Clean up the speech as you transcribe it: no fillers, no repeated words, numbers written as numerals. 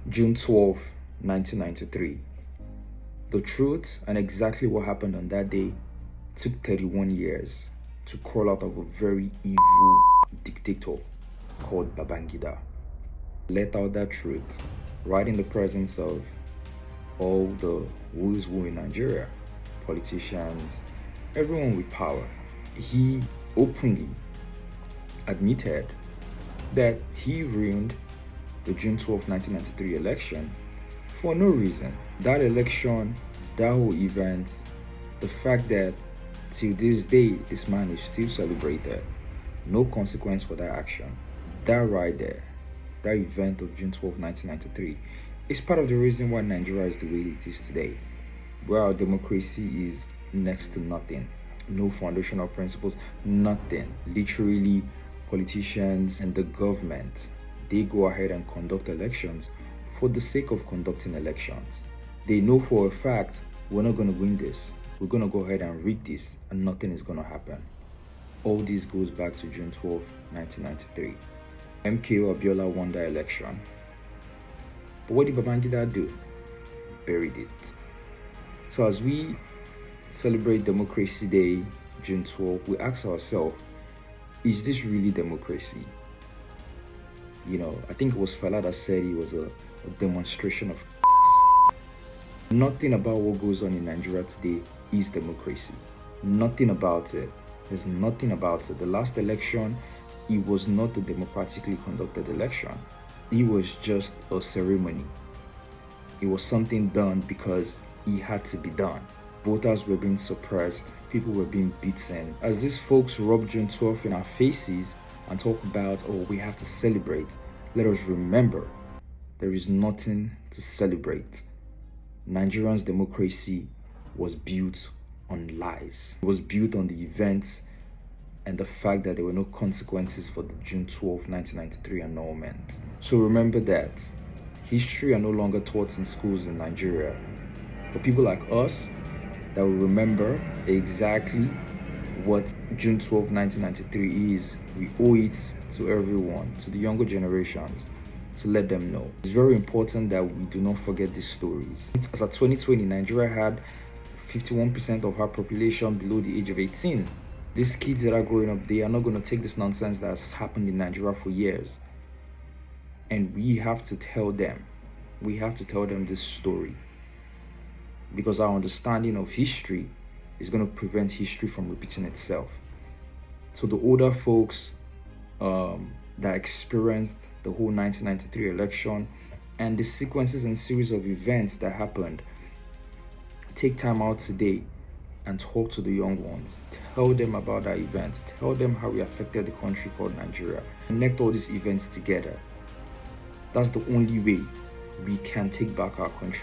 June 12, 1993. The truth and exactly what happened on that day took 31 years to crawl out of a very evil dictator called Babangida. Let out that truth right in the presence of all the who's who in Nigeria, politicians, everyone with power. He openly admitted that he ruined the June 12, 1993 election for no reason. That election, that whole event, the fact that till this day this man is still celebrated, no consequence for that action. That right there, that event of June 12, 1993 is part of the reason why Nigeria is the way it is today, where our democracy is next to nothing. No foundational principles, nothing. Literally, politicians and the government, they go ahead and conduct elections for the sake of conducting elections. They know for a fact, we're not going to win this. We're going to go ahead and rig this, and nothing is going to happen. All this goes back to June 12, 1993. MKO Abiola won that election. But what did Babangida do? Buried it. So as we celebrate Democracy Day, June 12, we ask ourselves, is this really democracy? You know, I think it was Fela that said it was a demonstration of Nothing about what goes on in Nigeria today is democracy. Nothing about it. There's nothing about it. The last election, it was not a democratically conducted election. It was just a ceremony. It was something done because it had to be done. Voters were being suppressed. People were being beaten. As these folks rub June 12 in our faces and talk about, oh, we have to celebrate, let us remember, there is nothing to celebrate. Nigerians' democracy was built on lies. It was built on the events and the fact that there were no consequences for the June 12, 1993 annulment. So remember that history are no longer taught in schools in Nigeria. For people like us that will remember exactly what June 12, 1993 is, we owe it to everyone, to the younger generations, to let them know. It's very important that we do not forget these stories. As of 2020, Nigeria had 51% of our population below the age of 18. These kids that are growing up, they are not going to take this nonsense that has happened in Nigeria for years. And we have to tell them. We have to tell them this story. Because our understanding of history is going to prevent history from repeating itself. So the older folks that experienced the whole 1993 election and the sequences and series of events that happened, take time out today and talk to the young ones. Tell them about that event. Tell them how it affected the country called Nigeria. Connect all these events together. That's the only way we can take back our country.